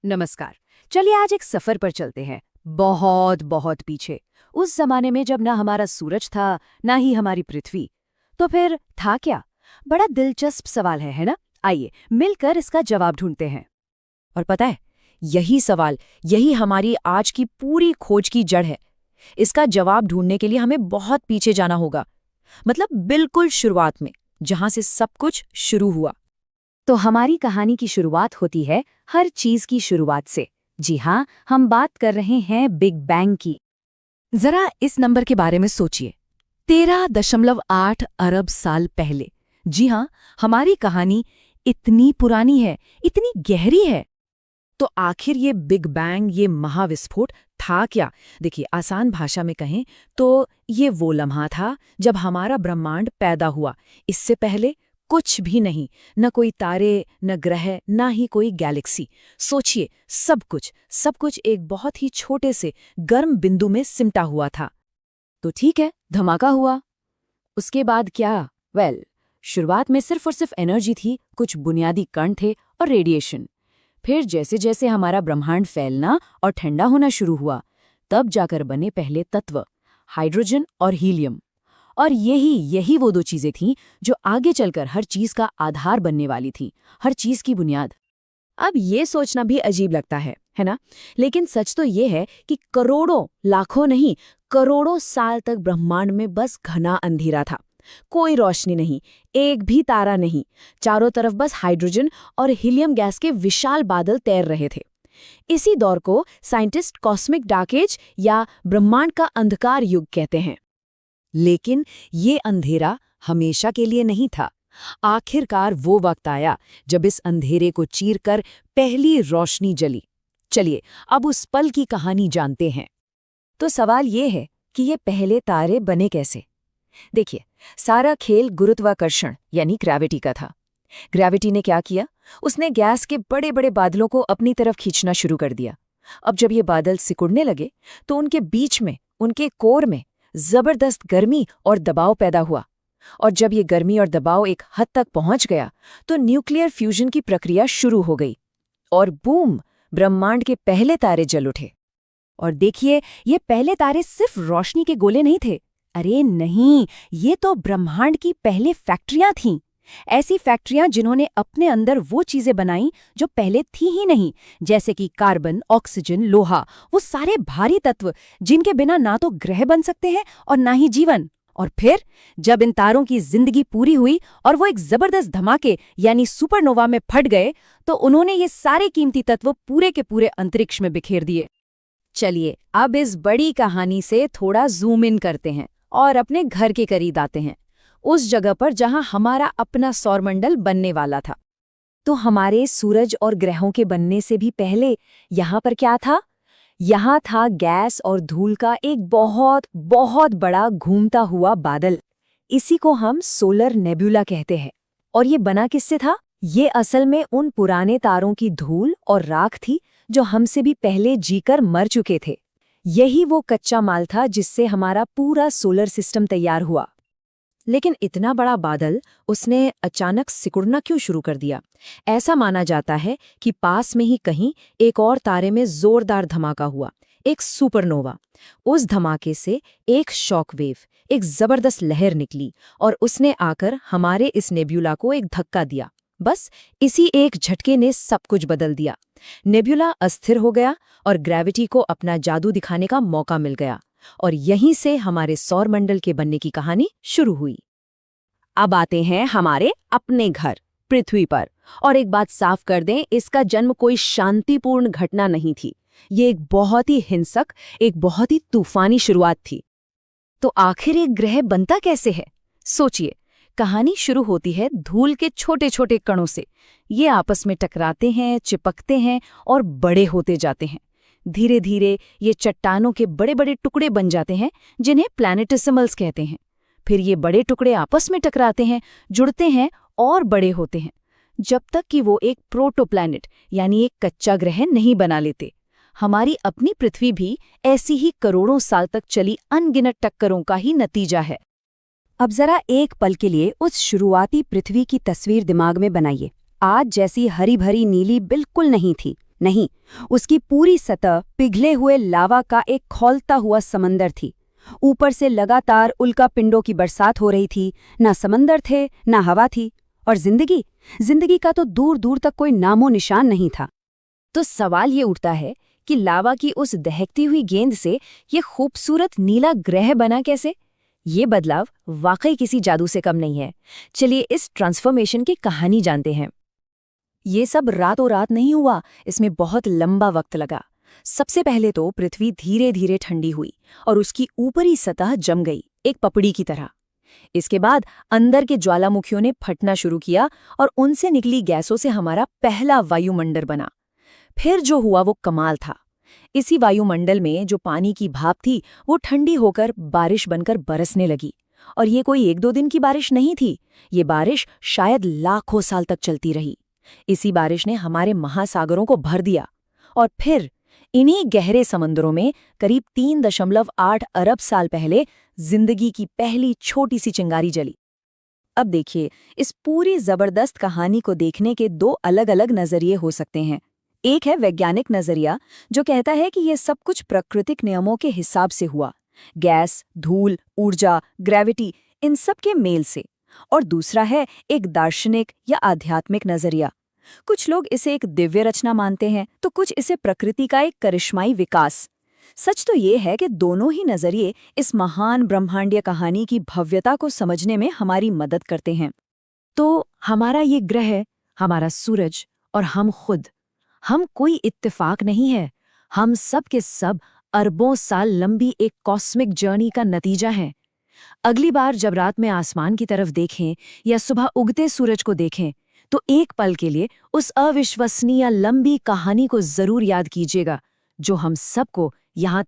नमस्कार। चलिए आज एक सफर पर चलते हैं, बहुत बहुत पीछे। उस जमाने में जब ना हमारा सूरज था, ना ही हमारी पृथ्वी। तो फिर था क्या? बड़ा दिलचस्प सवाल है ना? आइए मिलकर इसका जवाब ढूंढते हैं। और पता है, यही सवाल, यही हमारी आज की पूरी खोज की जड़ है। इसका जवाब ढूंढने के लिए हमें बहुत पीछे जाना होगा, मतलब बिल्कुल शुरुआत में, जहां से सब कुछ शुरू हुआ। तो हमारी कहानी की शुरुआत होती है हर चीज की शुरुआत से। जी हाँ, हम बात कर रहे हैं बिग बैंग की। जरा इस नंबर के बारे में सोचिए, 13.8 अरब साल पहले। जी हाँ, हमारी कहानी इतनी पुरानी है, इतनी गहरी है। तो आखिर ये बिग बैंग, ये महाविस्फोट था क्या? देखिए, आसान भाषा में कहें तो ये वो लम्हा था जब हमारा ब्रह्मांड पैदा हुआ। इससे पहले कुछ भी नहीं, न कोई तारे, न ग्रह, न ही कोई गैलेक्सी। सोचिए, सब कुछ एक बहुत ही छोटे से गर्म बिंदु में सिमटा हुआ था। तो ठीक है, धमाका हुआ। उसके बाद क्या? शुरुआत में सिर्फ और सिर्फ एनर्जी थी, कुछ बुनियादी कण थे और रेडिएशन। फिर जैसे जैसे हमारा ब्रह्मांड फैलना और ठंडा होना शुरू हुआ, तब जाकर बने पहले तत्व, हाइड्रोजन और हीलियम। और यही वो दो चीजें थीं जो आगे चलकर हर चीज का आधार बनने वाली थीं, हर चीज की बुनियाद। अब ये सोचना भी अजीब लगता है ना? लेकिन सच तो ये है कि करोड़ों, लाखों नहीं, करोड़ों साल तक ब्रह्मांड में बस घना अंधेरा था। कोई रोशनी नहीं, एक भी तारा नहीं, चारों तरफ बस हाइड्रोजन और हीलियम गैस के विशाल बादल तैर रहे थे। इसी दौर को साइंटिस्ट कॉस्मिक डार्क एज या ब्रह्मांड का अंधकार युग कहते हैं। लेकिन ये अंधेरा हमेशा के लिए नहीं था। आखिरकार वो वक्त आया जब इस अंधेरे को चीरकर पहली रोशनी जली। चलिए अब उस पल की कहानी जानते हैं। तो सवाल ये है कि ये पहले तारे बने कैसे? देखिए, सारा खेल गुरुत्वाकर्षण यानी ग्रेविटी का था। ग्रेविटी ने क्या किया? उसने गैस के बड़े बड़े बादलों को अपनी तरफ खींचना शुरू कर दिया। अब जब ये बादल सिकुड़ने लगे तो उनके बीच में, उनके कोर में जबरदस्त गर्मी और दबाव पैदा हुआ। और जब ये गर्मी और दबाव एक हद तक पहुंच गया तो न्यूक्लियर फ्यूजन की प्रक्रिया शुरू हो गई और बूम, ब्रह्मांड के पहले तारे जल उठे। और देखिए, ये पहले तारे सिर्फ रोशनी के गोले नहीं थे। अरे नहीं, ये तो ब्रह्मांड की पहले फैक्ट्रियां थीं। ऐसी फैक्ट्रियां जिन्होंने अपने अंदर वो चीजें बनाई जो पहले थी ही नहीं, जैसे कि कार्बन, ऑक्सीजन, लोहा, वो सारे भारी तत्व जिनके बिना ना तो ग्रह बन सकते हैं और ना ही जीवन। और फिर जब इन तारों की जिंदगी पूरी हुई और वो एक जबरदस्त धमाके यानी सुपरनोवा में फट गए, तो उन्होंने ये सारे कीमती तत्व पूरे के पूरे अंतरिक्ष में बिखेर दिए। चलिए अब इस बड़ी कहानी से थोड़ा जूम इन करते हैं और अपने घर के करीब आते हैं, उस जगह पर जहां हमारा अपना सौरमंडल बनने वाला था। तो हमारे सूरज और ग्रहों के बनने से भी पहले यहाँ पर क्या था? यहाँ था गैस और धूल का एक बहुत बहुत बड़ा घूमता हुआ बादल। इसी को हम सोलर नेबुला कहते हैं। और ये बना किससे था? ये असल में उन पुराने तारों की धूल और राख थी जो हमसे भी पहले जीकर मर चुके थे। यही वो कच्चा माल था जिससे हमारा पूरा सोलर सिस्टम तैयार हुआ। लेकिन इतना बड़ा बादल, उसने अचानक सिकुड़ना क्यों शुरू कर दिया? ऐसा माना जाता है कि पास में ही कहीं एक और तारे में जोरदार धमाका हुआ, एक सुपरनोवा। उस धमाके से एक शॉकवेव, एक जबरदस्त लहर निकली और उसने आकर हमारे इस नेब्यूला को एक धक्का दिया। बस इसी एक झटके ने सब कुछ बदल दिया। नेब्यूला अस्थिर हो गया और ग्रेविटी को अपना जादू दिखाने का मौका मिल गया। और यहीं से हमारे सौरमंडल के बनने की कहानी शुरू हुई। अब आते हैं हमारे अपने घर पृथ्वी पर। और एक बात साफ कर दें, इसका जन्म कोई शांतिपूर्ण घटना नहीं थी। ये एक बहुत ही हिंसक, एक बहुत ही तूफानी शुरुआत थी। तो आखिर एक ग्रह बनता कैसे है? सोचिए, कहानी शुरू होती है धूल के छोटे छोटे कणों से। ये आपस में टकराते हैं, चिपकते हैं और बड़े होते जाते हैं। धीरे धीरे ये चट्टानों के बड़े बड़े टुकड़े बन जाते हैं जिन्हें प्लैनेटिसिमल्स कहते हैं। फिर ये बड़े टुकड़े आपस में टकराते हैं, जुड़ते हैं और बड़े होते हैं, जब तक कि वो एक प्रोटोप्लैनेट यानी एक कच्चा ग्रह नहीं बना लेते। हमारी अपनी पृथ्वी भी ऐसी ही करोड़ों साल तक चली अनगिनत टक्करों का ही नतीजा है। अब जरा एक पल के लिए उस शुरुआती पृथ्वी की तस्वीर दिमाग में बनाइए। आज जैसी हरी भरी नीली बिल्कुल नहीं थी। नहीं, उसकी पूरी सतह पिघले हुए लावा का एक खौलता हुआ समंदर थी। ऊपर से लगातार उल्का पिंडों की बरसात हो रही थी। ना समंदर थे, ना हवा थी। और जिंदगी का तो दूर दूर तक कोई नामो निशान नहीं था। तो सवाल ये उठता है कि लावा की उस दहकती हुई गेंद से ये खूबसूरत नीला ग्रह बना कैसे? ये बदलाव वाकई किसी जादू से कम नहीं है। चलिए इस ट्रांसफॉर्मेशन की कहानी जानते हैं। ये सब रातों रात नहीं हुआ, इसमें बहुत लंबा वक्त लगा। सबसे पहले तो पृथ्वी धीरे धीरे ठंडी हुई और उसकी ऊपरी सतह जम गई, एक पपड़ी की तरह। इसके बाद अंदर के ज्वालामुखियों ने फटना शुरू किया और उनसे निकली गैसों से हमारा पहला वायुमंडल बना। फिर जो हुआ वो कमाल था। इसी वायुमंडल में जो पानी की भाप थी वो ठंडी होकर बारिश बनकर बरसने लगी। और ये कोई 1-2 दिन की बारिश नहीं थी, ये बारिश शायद लाखों साल तक चलती रही। इसी बारिश ने हमारे महासागरों को भर दिया। और फिर इन्हीं गहरे समंदरों में करीब 3.8 अरब साल पहले जिंदगी की पहली छोटी सी चिंगारी जली। अब देखिए, इस पूरी जबरदस्त कहानी को देखने के 2 अलग-अलग नजरिए हो सकते हैं। एक है वैज्ञानिक नजरिया, जो कहता है कि ये सब कुछ प्राकृतिक नियमों के हिसाब से हुआ, गैस, धूल, ऊर्जा, ग्रेविटी, इन सब के मेल से। और दूसरा है एक दार्शनिक या आध्यात्मिक नजरिया। कुछ लोग इसे एक दिव्य रचना मानते हैं, तो कुछ इसे प्रकृति का एक करिश्माई विकास। सच तो ये है कि दोनों ही नजरिए इस महान ब्रह्मांडीय कहानी की भव्यता को समझने में हमारी मदद करते हैं। तो हमारा ये ग्रह, हमारा सूरज और हम खुद, हम कोई इत्तेफाक नहीं है। हम सब के सब अरबों साल लंबी एक कॉस्मिक जर्नी का नतीजा हैं। अगली बार जब रात में आसमान की तरफ देखें या सुबह उगते सूरज को देखें, तो एक पल के लिए उस अविश्वसनीय लंबी कहानी को जरूर याद कीजिएगा, जो हम सबको यहाँ